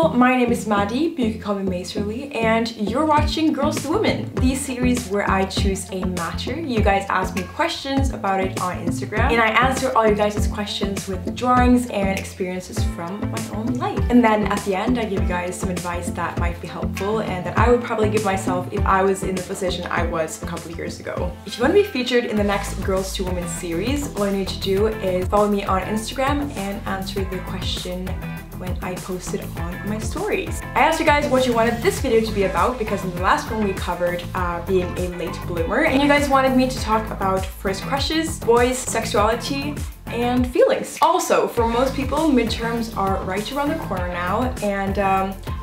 Hello, my name is Maddie, but you can call me Macerly, and you're watching Girls to Women, the series where I choose a matter. You guys ask me questions about it on Instagram, and I answer all you guys' questions with drawings and experiences from my own life. And then at the end, I give you guys some advice that might be helpful and that I would probably give myself if I was in the position I was a couple of years ago. If you want to be featured in the next Girls to Women series, all you need to do is follow me on Instagram and answer the question when I post it on my stories. I asked you guys what you wanted this video to be about because in the last one we covered being a late bloomer, and you guys wanted me to talk about first crushes, boys, sexuality, and feelings. Also, for most people, midterms are right around the corner now, and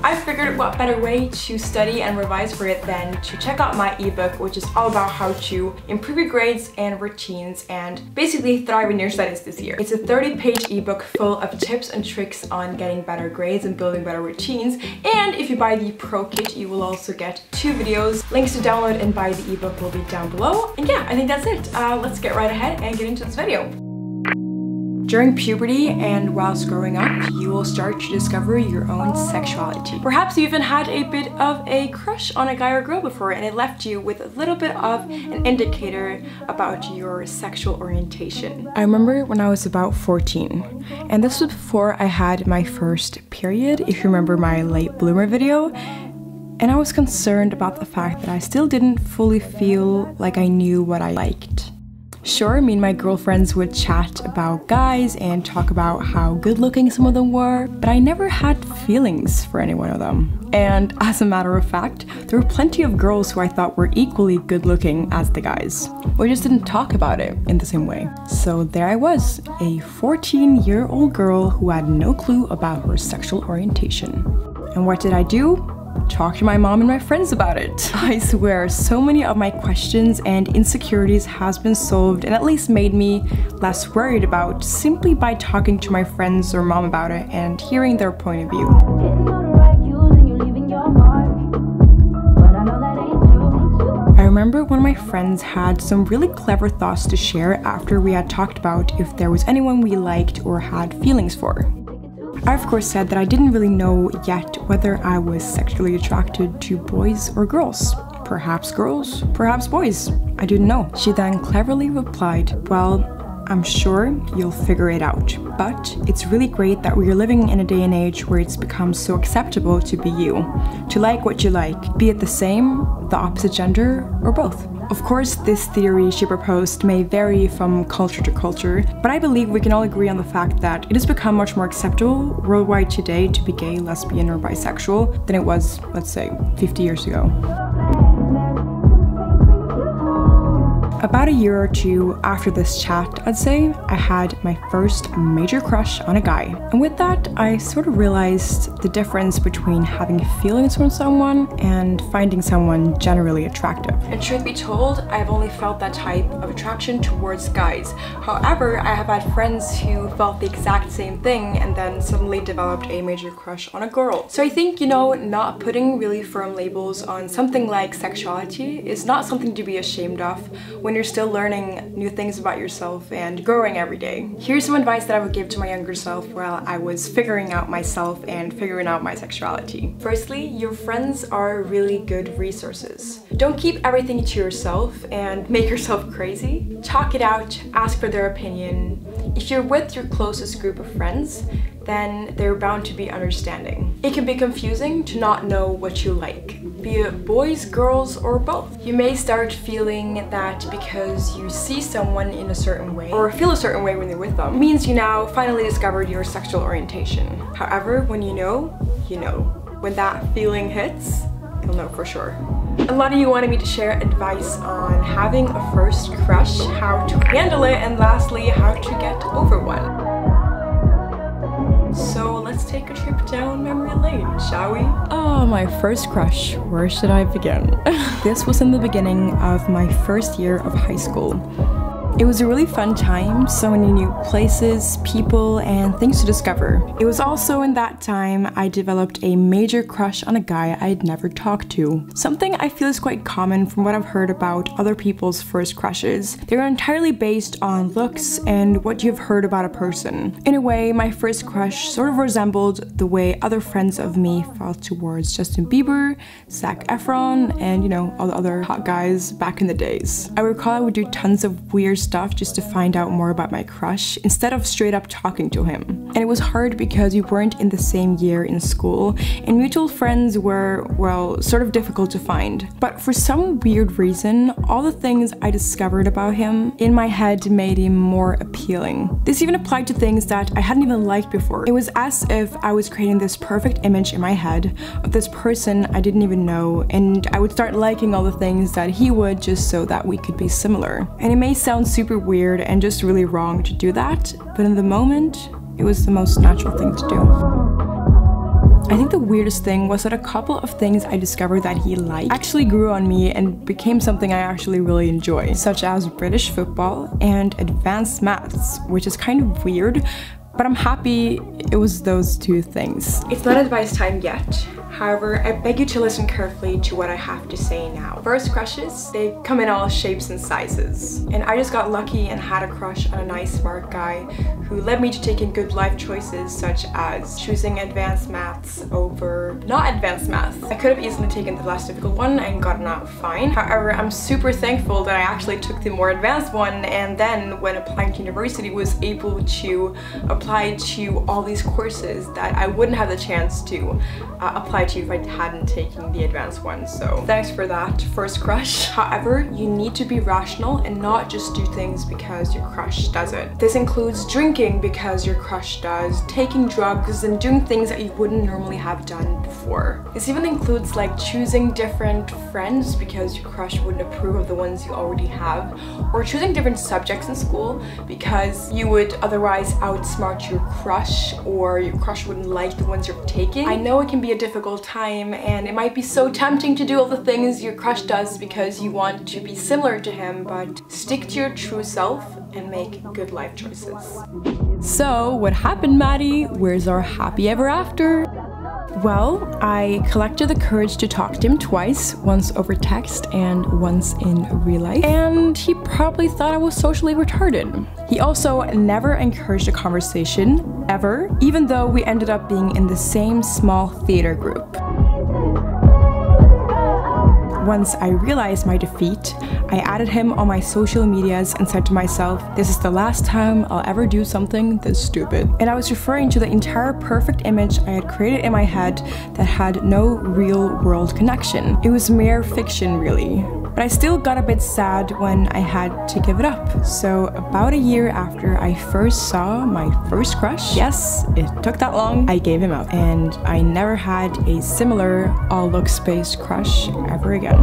I figured what better way to study and revise for it than to check out my ebook, which is all about how to improve your grades and routines and basically thrive in your studies this year. It's a 30-page ebook full of tips and tricks on getting better grades and building better routines, and if you buy the Pro Kit, you will also get 2 videos. Links to download and buy the ebook will be down below. And yeah, I think that's it. Let's get right ahead and get into this video. During puberty and whilst growing up, you will start to discover your own sexuality. Perhaps you even had a bit of a crush on a guy or girl before, and it left you with a little bit of an indicator about your sexual orientation. I remember when I was about 14, and this was before I had my first period, if you remember my late bloomer video, and I was concerned about the fact that I still didn't fully feel like I knew what I liked. Sure, me and my girlfriends would chat about guys and talk about how good looking some of them were, but I never had feelings for any one of them. And as a matter of fact, there were plenty of girls who I thought were equally good looking as the guys. We just didn't talk about it in the same way. So there I was, a 14-year-old girl who had no clue about her sexual orientation. And what did I do? Talk to my mom and my friends about it. I swear, so many of my questions and insecurities has been solved and at least made me less worried about simply by talking to my friends or mom about it and hearing their point of view. I remember one of my friends had some really clever thoughts to share after we had talked about if there was anyone we liked or had feelings for. I of course said that I didn't really know yet whether I was sexually attracted to boys or girls. Perhaps girls, perhaps boys. I didn't know. She then cleverly replied, "Well, I'm sure you'll figure it out. But it's really great that we're living in a day and age where it's become so acceptable to be you, to like what you like, be it the same, the opposite gender, or both." Of course, this theory she proposed may vary from culture to culture, but I believe we can all agree on the fact that it has become much more acceptable worldwide today to be gay, lesbian, or bisexual than it was, let's say, 50 years ago. About a year or 2 after this chat, I'd say, I had my first major crush on a guy. And with that, I sort of realized the difference between having feelings for someone and finding someone generally attractive. And truth be told, I've only felt that type of attraction towards guys. However, I have had friends who felt the exact same thing and then suddenly developed a major crush on a girl. So I think, you know, not putting really firm labels on something like sexuality is not something to be ashamed of when you're still learning new things about yourself and growing every day. Here's some advice that I would give to my younger self while I was figuring out myself and figuring out my sexuality. Firstly, your friends are really good resources. Don't keep everything to yourself and make yourself crazy. Talk it out, ask for their opinion. If you're with your closest group of friends, then they're bound to be understanding. It can be confusing to not know what you like, be it boys, girls, or both. You may start feeling that because you see someone in a certain way or feel a certain way when you're with them, means you now finally discovered your sexual orientation. However, when you know, you know. When that feeling hits, you'll know for sure. A lot of you wanted me to share advice on having a first crush, how to handle it, and lastly, how to get over one. So let's take a trip down memory lane, shall we? Oh, my first crush. Where should I begin? This was in the beginning of my first year of high school. It was a really fun time, so many new places, people, and things to discover. It was also in that time I developed a major crush on a guy I'd never talked to. Something I feel is quite common from what I've heard about other people's first crushes. They're entirely based on looks and what you've heard about a person. In a way, my first crush sort of resembled the way other friends of me felt towards Justin Bieber, Zac Efron, and you know, all the other hot guys back in the days. I recall I would do tons of weird stuff just to find out more about my crush instead of straight up talking to him. And it was hard because we weren't in the same year in school and mutual friends were, well, sort of difficult to find. But for some weird reason, all the things I discovered about him in my head made him more appealing. This even applied to things that I hadn't even liked before. It was as if I was creating this perfect image in my head of this person I didn't even know, and I would start liking all the things that he would just so that we could be similar. And it may sound super weird and just really wrong to do that, but in the moment, it was the most natural thing to do. I think the weirdest thing was that a couple of things I discovered that he liked actually grew on me and became something I actually really enjoy, such as British football and advanced maths, which is kind of weird, but I'm happy it was those two things. It's not advice time yet. However, I beg you to listen carefully to what I have to say now. First crushes, they come in all shapes and sizes. And I just got lucky and had a crush on a nice smart guy who led me to taking good life choices such as choosing advanced maths over not advanced maths. I could have easily taken the less difficult one and gotten out fine. However, I'm super thankful that I actually took the more advanced one, and then when applying to university was able to apply to all these courses that I wouldn't have the chance to apply to if I hadn't taken the advanced one. So thanks for that, first crush. However, you need to be rational and not just do things because your crush does it. This includes drinking because your crush does, taking drugs, and doing things that you wouldn't normally have done before. This even includes like choosing different friends because your crush wouldn't approve of the ones you already have, or choosing different subjects in school because you would otherwise outsmart your crush, or your crush wouldn't like the ones you're taking. I know it can be a difficult time and it might be so tempting to do all the things your crush does because you want to be similar to him, but stick to your true self and make good life choices. So what happened, Maddie? Where's our happy ever after? Well, I collected the courage to talk to him twice, once over text and once in real life, and he probably thought I was socially retarded. He also never encouraged a conversation, ever, even though we ended up being in the same small theater group. Once I realized my defeat, I added him on my social medias and said to myself, this is the last time I'll ever do something this stupid. And I was referring to the entire perfect image I had created in my head that had no real world connection. It was mere fiction, really. But I still got a bit sad when I had to give it up. So about a year after I first saw my first crush, yes, it took that long, I gave him up. And I never had a similar all looks-based crush ever again.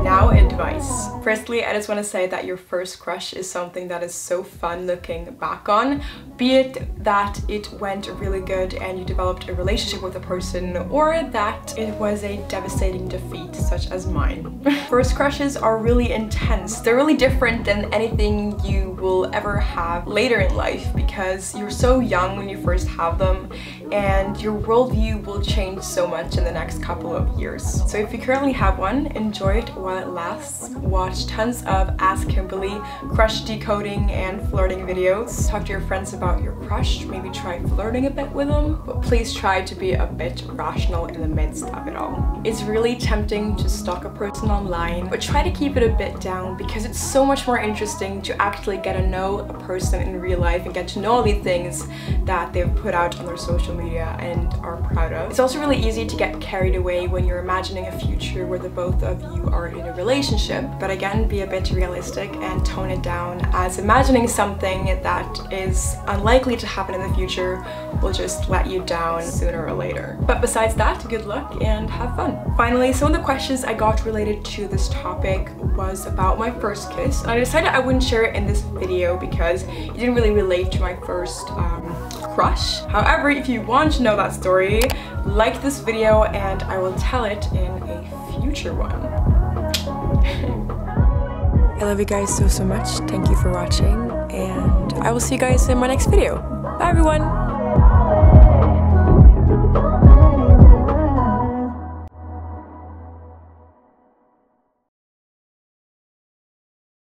Now advice. Firstly, I just want to say that your first crush is something that is so fun looking back on, be it that it went really good and you developed a relationship with a person, or that it was a devastating defeat such as mine. First crushes are really intense. They're really different than anything you will ever have later in life because you're so young when you first have them and your worldview will change so much in the next couple of years. So if you currently have one, enjoy it while it lasts. Watch tons of Ask Kimberly, crush decoding and flirting videos. Talk to your friends about your crush, maybe try flirting a bit with them, but please try to be a bit rational in the midst of it all. It's really tempting to stalk a person online, but try to keep it a bit down because it's so much more interesting to actually get to know a person in real life and get to know all these things that they've put out on their social media and are proud of. It's also really easy to get carried away when you're imagining a future where the both of you are in a relationship, but again, be a bit realistic and tone it down, as imagining something that is unlikely to happen in the future will just let you down sooner or later. But besides that, good luck and have fun. Finally, some of the questions I got related to this topic was about my first kiss. I decided I wouldn't share it in this video because it didn't really relate to my first crush. However, if you want to know that story, like this video and I will tell it in a future one. I love you guys so much. Thank you for watching, and I will see you guys in my next video. Bye everyone!